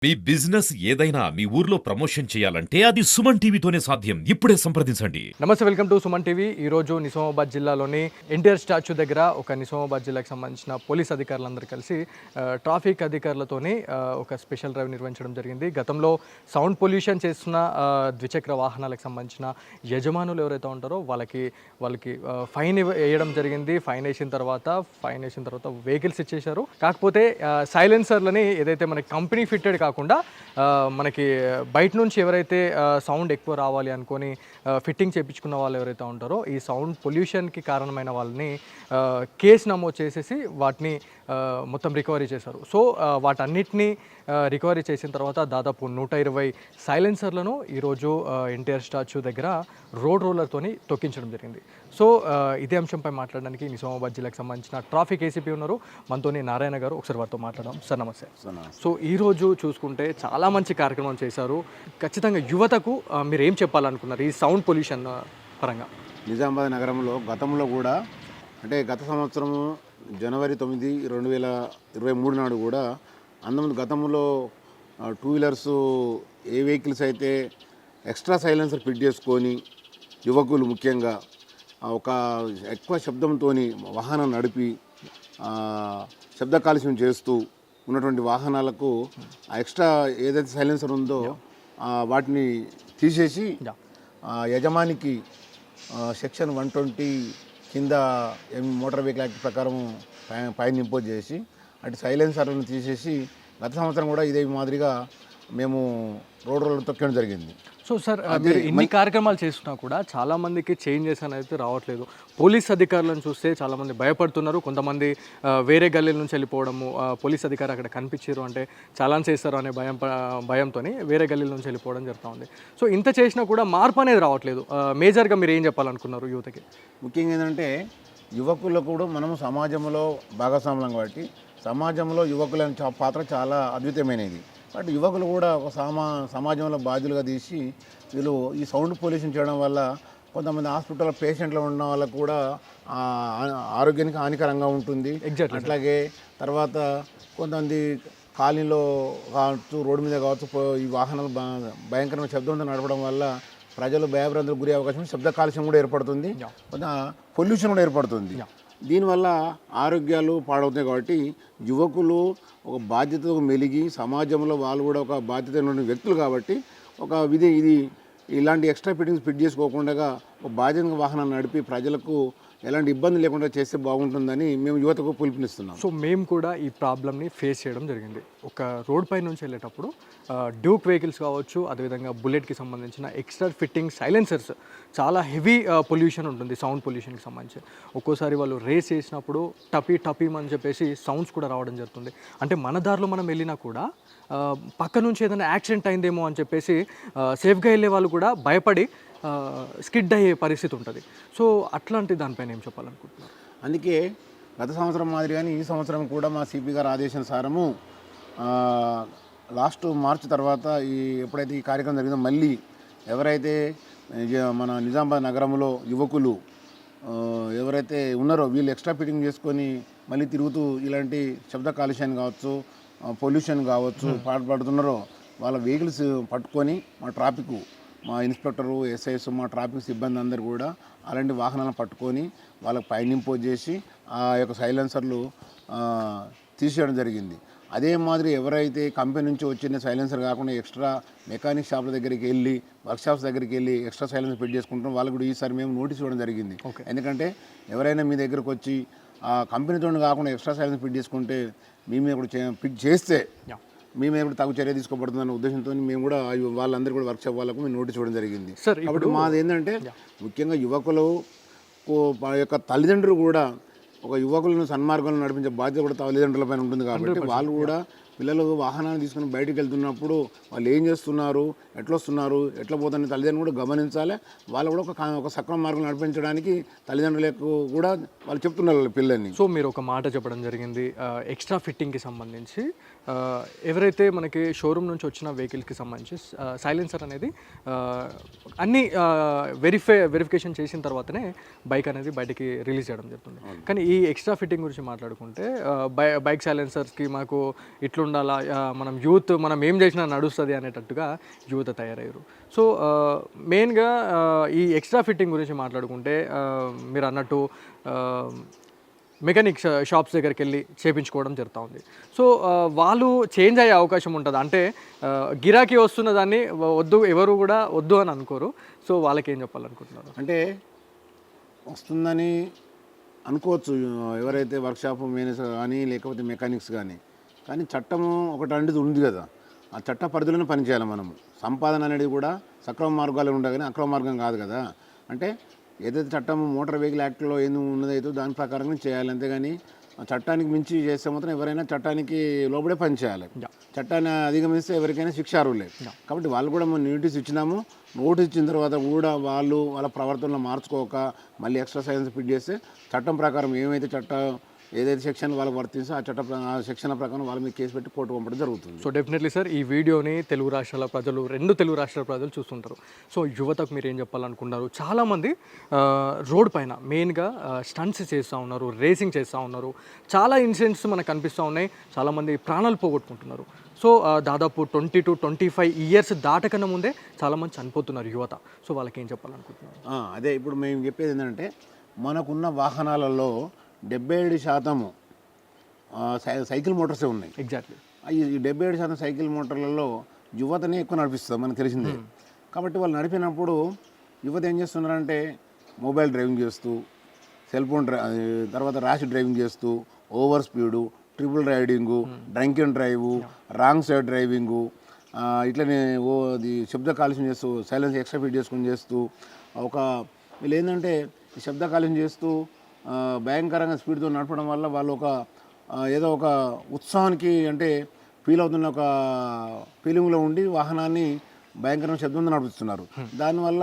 మీ business ఏదైనా మీ ఊర్లో promotion చేయాలంటే అది సుమన్ టీవీతోనే సాధ్యం. ఇప్పుడే సంప్రదించండి. నమస్తే, వెల్కమ్ టు సుమన్ టీవీ. ఈరోజు నిజామాబాద్ జిల్లాలోని ఎన్టీఆర్ స్టాచ్యూ దగ్గర ఒక నిజామాబాద్ జిల్లాకు సంబంధించిన పోలీస్ అధికారులందరూ కలిసి ట్రాఫిక్ అధికారులతోని ఒక స్పెషల్ డ్రైవ్ నిర్వహించడం జరిగింది. గతంలో సౌండ్ పొల్యూషన్ చేస్తున్న ద్విచక్ర వాహనాలకు సంబంధించిన యజమానులు ఎవరైతే ఉంటారో వాళ్ళకి ఫైన్ వేయడం జరిగింది. ఫైన్ వేసిన తర్వాత వెహికల్స్ ఇచ్చేశారు. కాకపోతే సైలెన్సర్లని ఏదైతే మనకి కంపెనీ ఫిట్టెడ్ కాకుండా మనకి బయట నుంచి ఎవరైతే సౌండ్ ఎక్కువ రావాలి అనుకొని ఫిట్టింగ్ చేయించుకున్న వాళ్ళు ఎవరైతే ఉంటారో ఈ సౌండ్ పొల్యూషన్కి కారణమైన వాళ్ళని కేసు నమోదు చేసేసి వాటిని మొత్తం రికవరీ చేశారు. సో వాటన్నిటినీ రికవరీ చేసిన తర్వాత దాదాపు 120 సైలెన్సర్లను ఈరోజు ఎన్టీఆర్ స్టాచ్యూ దగ్గర రోడ్ రోలర్తోని తొక్కించడం జరిగింది. సో ఇదే అంశంపై మాట్లాడడానికి నిజామాబాద్ జిల్లాకు సంబంధించిన ట్రాఫిక్ ఏసీపీ ఉన్నారు మనతోని నారాయణ గారు. ఒకసారి వారితో మాట్లాడడం. సార్ నమస్తే. సో ఈరోజు చూసుకుంటే చాలా మంచి కార్యక్రమం చేశారు. ఖచ్చితంగా యువతకు మీరు ఏం చెప్పాలనుకున్నారు ఈ సౌండ్ పొల్యూషన్ పరంగా? నిజామాబాద్ నగరంలో గతంలో కూడా అంటే గత సంవత్సరము జనవరి 9, 2023 నాడు కూడా అంతకుముందు గతంలో టూ వీలర్స్ ఏ వెహికల్స్ అయితే ఎక్స్ట్రా సైలెన్సర్ ఫిట్ చేసుకొని యువకులు ముఖ్యంగా ఒక ఎక్కువ శబ్దంతో వాహనం నడిపి శబ్ద కాలుష్యం చేస్తూ ఉన్నటువంటి వాహనాలకు ఆ ఎక్స్ట్రా ఏదైతే సైలెన్సర్ ఉందో వాటిని తీసేసి యజమానికి సెక్షన్ 120 కింద మోటార్ వెహికల్ యాక్ట్ ప్రకారం ఫైన్ ఇంపోజ్ చేసి అటు సైలెన్సర్లను తీసేసి గత సంవత్సరం కూడా ఇదే మాదిరిగా మేము రోడ్ రోడ్లు తొక్కడం జరిగింది. సో సార్, మీరు ఇన్ని కార్యక్రమాలు చేస్తున్నా కూడా చాలామందికి చేంజెస్ అనేది రావట్లేదు. పోలీస్ అధికారులను చూస్తే చాలామంది భయపడుతున్నారు. కొంతమంది వేరే గల్లీల నుంచి వెళ్ళిపోవడము, పోలీస్ అధికారి అక్కడ కనిపించారు అంటే చాలాన్ చేస్తారు అనే భయంతో వేరే గల్లీల నుంచి వెళ్ళిపోవడం జరుగుతూ ఉంది. సో ఇంత చేసినా కూడా మార్పు అనేది రావట్లేదు. మేజర్గా మీరు ఏం చెప్పాలనుకున్నారు యువతకి? ముఖ్యంగా ఏంటంటే యువకులకు కూడా మనము సమాజంలో భాగస్వామ్యం కాబట్టి సమాజంలో యువకుల పాత్ర చాలా అద్భుతమైనది. బట్ యువకులు కూడా ఒక సమాజంలో బాధ్యులుగా తీసి వీళ్ళు ఈ సౌండ్ పొల్యూషన్ చేయడం వల్ల కొంతమంది హాస్పిటల్ పేషెంట్లు ఉన్న వాళ్ళకు కూడా ఆరోగ్యానికి హానికరంగా ఉంటుంది. అట్లాగే తర్వాత కొంతమంది కాలనీలో కావచ్చు, రోడ్డు మీద కావచ్చు, ఈ వాహనాలు భయంకరమైన శబ్దంతో నడపడం వల్ల ప్రజలు భయభ్రాంతులకు గురి అవకాశం, శబ్ద కాలుష్యం కూడా ఏర్పడుతుంది, పొల్యూషన్ కూడా ఏర్పడుతుంది. దీనివల్ల ఆరోగ్యాలు పాడవుతాయి. కాబట్టి యువకులు ఒక బాధ్యతతో మెలిగి సమాజంలో వాళ్ళు కూడా ఒక బాధ్యత ఉన్న వ్యక్తులు కాబట్టి ఇది ఇలాంటి ఎక్స్ట్రా ఫిట్టింగ్స్ ఫిట్ చేసుకోకుండా ఒక బాధ్యతగా వాహనాన్ని నడిపి ప్రజలకు ఎలాంటి ఇబ్బంది లేకుండా చేస్తే బాగుంటుందని మేము యువతకు పిలుపునిస్తున్నాం. సో మేము కూడా ఈ ప్రాబ్లమ్ని ఫేస్ చేయడం జరిగింది. ఒక రోడ్ పై నుంచి వెళ్ళేటప్పుడు డ్యూక్ వెహికల్స్ కావచ్చు, అదేవిధంగా బుల్లెట్కి సంబంధించిన ఎక్స్ట్రా ఫిట్టింగ్ సైలెన్సర్స్ చాలా హెవీ పొల్యూషన్ ఉంటుంది సౌండ్ పొల్యూషన్కి సంబంధించి. ఒక్కోసారి వాళ్ళు రేస్ చేసినప్పుడు టపీమ్ అని చెప్పేసి సౌండ్స్ కూడా రావడం జరుగుతుంది. అంటే మన దారిలో మనం వెళ్ళినా కూడా పక్క నుంచి ఏదైనా యాక్సిడెంట్ అయిందేమో అని చెప్పేసి సేఫ్గా వెళ్ళే వాళ్ళు కూడా భయపడి స్కిడ్ అయ్యే పరిస్థితి ఉంటుంది. సో అట్లాంటి దానిపైన ఏం చెప్పాలనుకుంటున్నారు? అందుకే గత సంవత్సరం మాదిరిగానే ఈ సంవత్సరం కూడా మా సిపి గారు ఆదేశానుసారము లాస్ట్ మార్చ్ తర్వాత ఎప్పుడైతే ఈ కార్యక్రమం జరిగిందో మళ్ళీ ఎవరైతే మన నిజామాబాద్ నగరంలో యువకులు ఎవరైతే ఉన్నారో వీళ్ళు ఎక్స్ట్రా ఫిట్టింగ్ చేసుకొని మళ్ళీ తిరుగుతూ ఇలాంటి శబ్ద కాలుష్యాన్ని కావచ్చు, పొల్యూషన్ కావచ్చు పాటుపడుతున్నారో వాళ్ళ వెహికల్స్ పట్టుకొని మా ఇన్స్పెక్టరు, ఎస్ఐస్, మా ట్రాఫిక్ సిబ్బంది అందరూ కూడా అలాంటి వాహనాలను పట్టుకొని వాళ్ళకి ఫైన్ ఇంపోజ్ చేసి ఆ యొక్క సైలెన్సర్లు తీసేయడం జరిగింది. అదే మాదిరి ఎవరైతే కంపెనీ నుంచి వచ్చిన సైలెన్సర్ కాకుండా ఎక్స్ట్రా మెకానిక్ షాప్ల దగ్గరికి వెళ్ళి, వర్క్షాప్స్ దగ్గరికి వెళ్ళి ఎక్స్ట్రా సైలెన్సర్ ఫిట్ చేసుకుంటాం వాళ్ళకు కూడా ఈసారి మేము నోటీస్ ఇవ్వడం జరిగింది. ఎందుకంటే ఎవరైనా మీ దగ్గరకు వచ్చి ఆ కంపెనీతో కాకుండా ఎక్స్ట్రా సైలెన్సర్ ఫిట్ చేసుకుంటే మీ మీద కూడా ఫిట్ చేస్తే మీ మీద కూడా తగు చర్య తీసుకోబడుతుందన్న ఉద్దేశంతో మేము కూడా వాళ్ళందరూ కూడా వర్క్షాప్ వాళ్ళకు మేము నోటీస్ ఇవ్వడం జరిగింది. కాబట్టి మాది ఏంటంటే ముఖ్యంగా యువకులు యొక్క తల్లిదండ్రులు కూడా ఒక యువకులను సన్మార్గంలో నడిపించే బాధ్యత కూడా తల్లిదండ్రుల పైన ఉంటుంది. కాబట్టి వాళ్ళు కూడా పిల్లలు వాహనాన్ని తీసుకుని బయటకు వెళ్తున్నప్పుడు వాళ్ళు ఏం చేస్తున్నారు, ఎట్లా వస్తున్నారు, ఎట్లా పోతున్న తల్లిదండ్రులు కూడా గమనించాలి. వాళ్ళు కూడా ఒక సక్రమ మార్గం నడిపించడానికి తల్లిదండ్రులకు కూడా వాళ్ళు చెప్తున్నారు పిల్లల్ని. సో మీరు ఒక మాట చెప్పడం జరిగింది, ఎక్స్ట్రా ఫిట్టింగ్కి సంబంధించి ఎవరైతే మనకి షోరూమ్ నుంచి వచ్చిన వెహికల్కి సంబంధించి సైలెన్సర్ అనేది అన్నీ వెరిఫికేషన్ చేసిన తర్వాతనే బైక్ అనేది బయటికి రిలీజ్ చేయడం జరుగుతుంది. కానీ ఈ ఎక్స్ట్రా ఫిట్టింగ్ గురించి మాట్లాడుకుంటే బైక్ సైలెన్సర్స్కి మాకు ఇట్లా ఉండాలా, మనం యూత్ మనం ఏం చేసినా నడుస్తుంది అనేటట్టుగా యువత తయారయ్యారు. సో మెయిన్గా ఈ ఎక్స్ట్రా ఫిట్టింగ్ గురించి మాట్లాడుకుంటే మీరు అన్నట్టు మెకానిక్ షాప్స్ దగ్గరికి వెళ్ళి చేయించుకోవడం జరుగుతూ ఉంది. సో వాళ్ళు చేంజ్ అయ్యే అవకాశం ఉంటుంది. అంటే గిరాకీ వస్తున్న దాన్ని ఎవరు కూడా వద్దు అని అనుకోరు. సో వాళ్ళకి ఏం చెప్పాలనుకుంటున్నారు? అంటే వస్తుందని అనుకోవచ్చు ఎవరైతే వర్క్షాప్ మేనేజర్ కానీ లేకపోతే మెకానిక్స్ కానీ చట్టము ఒకటి అనేది ఉంది కదా, ఆ చట్ట పరిధిలోనే పనిచేయాలి. మనము సంపాదన అనేది కూడా సక్రమ మార్గాలు ఉండాలి కానీ అక్రమ మార్గం కాదు కదా. అంటే ఏదైతే చట్టం మోటార్ వెహికల్ యాక్ట్లో ఏది ఉన్నదైతే దాని ప్రకారంగా చేయాలి. అంతేగాని చట్టానికి మించి చేస్తే మాత్రం ఎవరైనా చట్టానికి లోబడే పని చేయాలి. చట్టాన్ని అధిగమిస్తే ఎవరికైనా శిక్ష అర్హులే. కాబట్టి వాళ్ళు కూడా మనం నోటీస్ ఇచ్చినాము. నోటీస్ ఇచ్చిన తర్వాత కూడా వాళ్ళు వాళ్ళ ప్రవర్తనలో మార్చుకోక మళ్ళీ ఎక్స్ట్రా సైలెన్స్ ఫిట్ చేస్తే చట్టం ప్రకారం ఏదైతే సెక్షన్ వాళ్ళకి వర్తించో ఆ సెక్షన్ ప్రకారం వాళ్ళ మీద కేసు పెట్టి కోర్టు పంపడం జరుగుతుంది. సో డెఫినెట్లీ సార్, ఈ వీడియోని తెలుగు రాష్ట్రాల ప్రజలు, 2 తెలుగు రాష్ట్రాల ప్రజలు చూస్తుంటారు. సో యువతకు మీరు ఏం చెప్పాలనుకుంటున్నారు? చాలామంది రోడ్ పైన మెయిన్గా స్టంట్స్ చేస్తూ ఉన్నారు, రేసింగ్ చేస్తూ ఉన్నారు. చాలా ఇన్సిడెంట్స్ మనకు కనిపిస్తూ ఉన్నాయి. చాలామంది ప్రాణాలు పోగొట్టుకుంటున్నారు. సో దాదాపు 20 to 25 ఇయర్స్ దాటకన్నా ముందే చాలామంది చనిపోతున్నారు యువత. సో వాళ్ళకి ఏం చెప్పాలనుకుంటున్నారు? అదే ఇప్పుడు మేము చెప్పేది ఏంటంటే మనకున్న వాహనాలలో 77% సైకిల్ మోటార్సే ఉన్నాయి. ఎగ్జాక్ట్లీ. ఈ 77% సైకిల్ మోటార్లలో యువతనే ఎక్కువ నడిపిస్తుంది, మనకు తెలిసిందే. కాబట్టి వాళ్ళు నడిపినప్పుడు యువత ఏం చేస్తున్నారంటే మొబైల్ డ్రైవింగ్ చేస్తూ, సెల్ ఫోన్ తర్వాత ర్యాష్ డ్రైవింగ్ చేస్తూ, over speed, triple riding, drunk and drive, wrong side driving, ఇట్లనే అది శబ్ద కాలుష్యం చేస్తూ, సైలెన్స్ ఎక్స్ట్రా ఫిట్ చేసుకుని చేస్తూ వీళ్ళు ఏంటంటే ఈ శబ్ద కాలుష్యం చేస్తూ భయంకరంగా స్పీడ్తో నడపడం వల్ల వాళ్ళు ఏదో ఒక ఉత్సాహానికి అంటే ఫీల్ అవుతున్న ఒక ఫీలింగ్లో ఉండి వాహనాన్ని భయంకరంగా శబ్దంతో నడుపుతున్నారు. దానివల్ల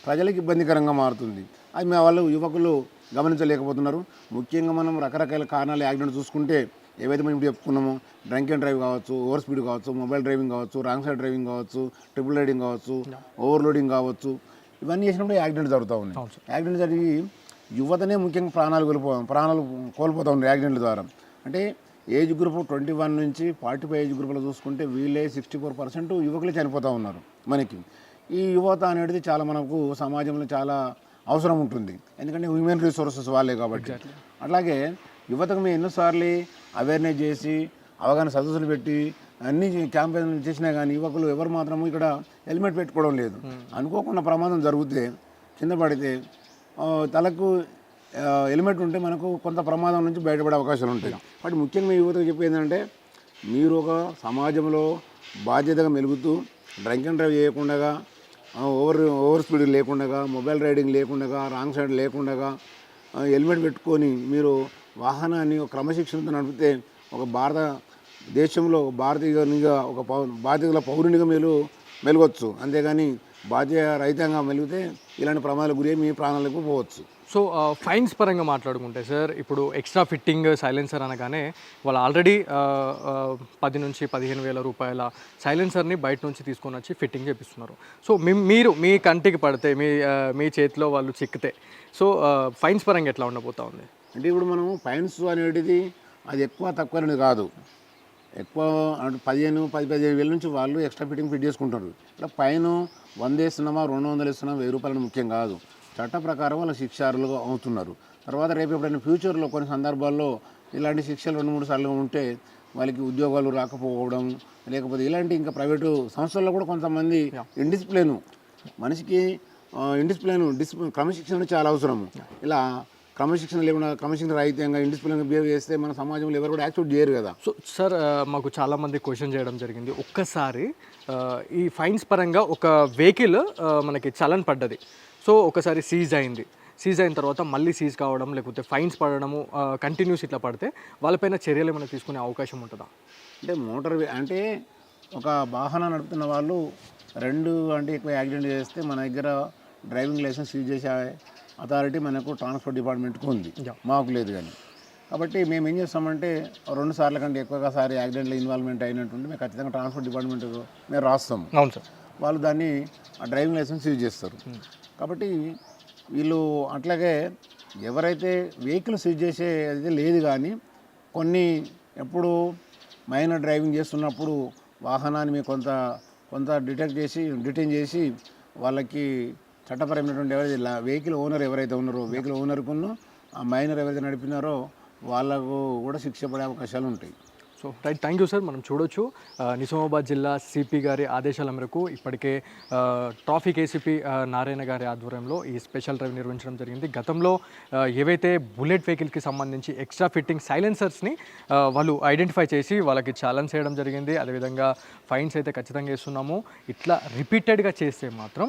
ప్రజలకు ఇబ్బందికరంగా మారుతుంది. అది వాళ్ళు యువకులు గమనించలేకపోతున్నారు. ముఖ్యంగా మనం రకరకాల కారణాలు యాక్సిడెంట్ చూసుకుంటే ఏవైతే మనం ఇప్పుడు చెప్పుకున్నామో డ్రంక్ అండ్ డ్రైవ్ కావచ్చు, ఓవర్ స్పీడ్ కావచ్చు, మొబైల్ డ్రైవింగ్ కావచ్చు, రాంగ్ సైడ్ డ్రైవింగ్ కావచ్చు, ట్రిపుల్ రైడింగ్ కావచ్చు, ఓవర్లోడింగ్ కావచ్చు, ఇవన్నీ చేసినప్పుడు యాక్సిడెంట్ జరుగుతూ ఉన్నాయి. యాక్సిడెంట్ జరిగి యువతనే ముఖ్యంగా ప్రాణాలు కోల్పోతూ ఉన్నారు యాక్సిడెంట్ల ద్వారా. అంటే ఏజ్ గ్రూప్ 21 నుంచి 45 ఏజ్ గ్రూప్లో చూసుకుంటే వీళ్ళే 64% యువకులే చనిపోతూ ఉన్నారు. మనకి ఈ యువత అనేది చాలా మనకు సమాజంలో చాలా అవసరం ఉంటుంది. ఎందుకంటే హ్యూమన్ రిసోర్సెస్ వాళ్ళే కాబట్టి. అట్లాగే యువతకు మేము ఎన్నోసార్లు అవేర్నెస్ చేసి అవగాహన సదస్సులు పెట్టి అన్ని క్యాంపెయిన్లు చేసినా కానీ యువకులు ఎవరు మాత్రము ఇక్కడ హెల్మెట్ పెట్టుకోవడం లేదు. అనుకోకుండా ప్రమాదం జరిగితే కింద పడితే తలకు హెల్మెట్ ఉంటే మనకు కొంత ప్రమాదం నుంచి బయటపడే అవకాశాలు ఉంటాయి. కాబట్టి ముఖ్యంగా యువతకు చెప్పేది ఏంటంటే మీరు ఒక సమాజంలో బాధ్యతగా మెలుగుతూ డ్రంక్ అండ్ డ్రైవ్ చేయకుండా, ఓవర్ స్పీడ్ లేకుండా, మొబైల్ రైడింగ్ లేకుండా, రాంగ్ సైడ్ లేకుండా హెల్మెట్ పెట్టుకొని మీరు వాహనాన్ని ఒక క్రమశిక్షణతో నడిపితే ఒక భారతదేశంలో భారతీయునిగా ఒక బాధ్యతల పౌరునిగా మీరు మెలగవచ్చు. అంతేగాని బాధ్యత రహితంగా మెలిగితే ఇలాంటి ప్రమాదాలకు గురి మీ ప్రాణాలకు పోవచ్చు. సో ఫైన్స్ పరంగా మాట్లాడుకుంటే సార్, ఇప్పుడు ఎక్స్ట్రా ఫిట్టింగ్ సైలెన్సర్ అనగానే వాళ్ళు ఆల్రెడీ 10 నుంచి 15 వేల రూపాయల సైలెన్సర్ని బయట నుంచి తీసుకొని వచ్చి ఫిట్టింగ్ చేపిస్తున్నారు. సో మీరు మీ కంటికి పడితే మీ చేతిలో వాళ్ళు చిక్కితే సో ఫైన్స్ పరంగా ఎట్లా ఉండబోతా ఉంది? అంటే ఇప్పుడు మనం ఫైన్స్ అనేది అది ఎక్కువ తక్కువ అనేది కాదు. ఎక్కువ 15 వేల నుంచి వాళ్ళు ఎక్స్ట్రా ఫిట్టింగ్ ఫిట్ చేసుకుంటారు. ఇట్లా ఫైన్ 100 వేస్తున్నామా 200 వేస్తున్నామా 1000 రూపాయలని ముఖ్యం కాదు. చట్ట ప్రకారం వాళ్ళ శిక్షార్హులుగా అవుతున్నారు. తర్వాత రేపు ఎప్పుడైనా ఫ్యూచర్లో కొన్ని సందర్భాల్లో ఇలాంటి శిక్షలు 2-3 సార్లు ఉంటే వాళ్ళకి ఉద్యోగాలు రాకపోవడం, లేకపోతే ఇలాంటి ఇంకా ప్రైవేటు సంస్థల్లో కూడా కొంతమంది మనిషికి క్రమశిక్షణ చాలా అవసరం. ఇలా క్రమశిక్షణ లేకుండా క్రమశిక్షణ రహితంగా ఇండిసిప్లిన్గా బిహేవ్ చేస్తే మన సమాజంలో ఎవరు కూడా యాక్సెప్ట్ చేయరు కదా. సో సార్, మాకు చాలామంది క్వశ్చన్ చేయడం జరిగింది. ఒక్కసారి ఈ ఫైన్స్ పరంగా ఒక వెహికల్ మనకి చలన్ పడ్డది. సో ఒకసారి సీజ్ అయిన తర్వాత మళ్ళీ సీజ్ కావడం లేకపోతే ఫైన్స్ పడడము కంటిన్యూస్ ఇట్లా పడితే వాళ్ళపైన చర్యలు ఏమైనా తీసుకునే అవకాశం ఉంటుందా? అంటే ఒక వాహనం నడుపుతున్న వాళ్ళు 2 అంటే ఎక్కువ యాక్సిడెంట్ చేస్తే మన దగ్గర డ్రైవింగ్ లైసెన్స్ సీజ్ చేసే అథారిటీ మనకు ట్రాన్స్పోర్ట్ డిపార్ట్మెంట్కి ఉంది, మాకు లేదు. కానీ కాబట్టి మేము ఏం చేస్తామంటే 2 సార్ల కంటే ఎక్కువగా యాక్సిడెంట్లో ఇన్వాల్వ్మెంట్ అయినట్టుంటే మేము ఖచ్చితంగా ట్రాన్స్పోర్ట్ డిపార్ట్మెంట్ మేము రాస్తాము. అవును సార్. వాళ్ళు దాన్ని ఆ డ్రైవింగ్ లైసెన్స్ సీజ్ చేస్తారు. కాబట్టి వీళ్ళు అట్లాగే ఎవరైతే వెహికల్ సీజ్ చేసే అది లేదు. కానీ కొన్ని ఎప్పుడు మైనర్ డ్రైవింగ్ చేస్తున్నప్పుడు వాహనాన్ని మేము కొంత డిటైన్ చేసి వాళ్ళకి చట్టపరమైనటువంటి ఎవరైతే వెహికల్ ఓనర్ ఎవరైతే ఉన్నారో వెహికల్ ఓనర్కును ఆ మైనర్ ఎవరైతే నడిపినారో వాళ్ళకు కూడా శిక్ష పడే అవకాశాలు ఉంటాయి. So right, thank you sir. మనం చూడొచ్చు నిజామాబాద్ జిల్లా సిపి గారి ఆదేశాల మేరకు ఇప్పటికే ట్రాఫిక్ ఏసీపీ నారాయణ గారి ఆధ్వర్యంలో ఈ స్పెషల్ డ్రైవ్ నిర్వహించడం జరిగింది. గతంలో ఏవైతే బుల్లెట్ వెహికల్కి సంబంధించి ఎక్స్ట్రా ఫిట్టింగ్ సైలెన్సర్స్ని వాళ్ళు ఐడెంటిఫై చేసి వాళ్ళకి ఛాలెంజ్ చేయడం జరిగింది. అదేవిధంగా ఫైన్స్ అయితే ఖచ్చితంగా వేస్తున్నాము. ఇట్లా రిపీటెడ్గా చేస్తే మాత్రం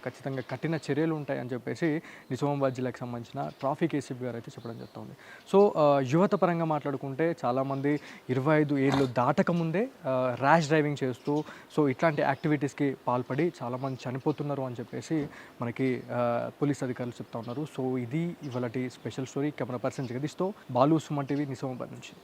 ఖచ్చితంగా కఠిన చర్యలు ఉంటాయని చెప్పేసి నిజామాబాద్ జిల్లాకి సంబంధించిన ట్రాఫిక్ ఏసీపీ గారు అయితే చెప్పడం జరుగుతుంది. సో యువత పరంగా మాట్లాడుకుంటే చాలామంది 25 ఏళ్ళు దాటకముందే ర్యాష్ డ్రైవింగ్ చేస్తూ సో ఇట్లాంటి యాక్టివిటీస్కి పాల్పడి చాలామంది చనిపోతున్నారు అని చెప్పేసి మనకి పోలీస్ అధికారులు చెప్తా ఉన్నారు. సో ఇది ఇవాళ స్పెషల్ స్టోరీ. కెమెరా పర్సన్ జగదీష్తో బాలు, సుమన్ టీవీ, నిజామాబాద్ నుంచి.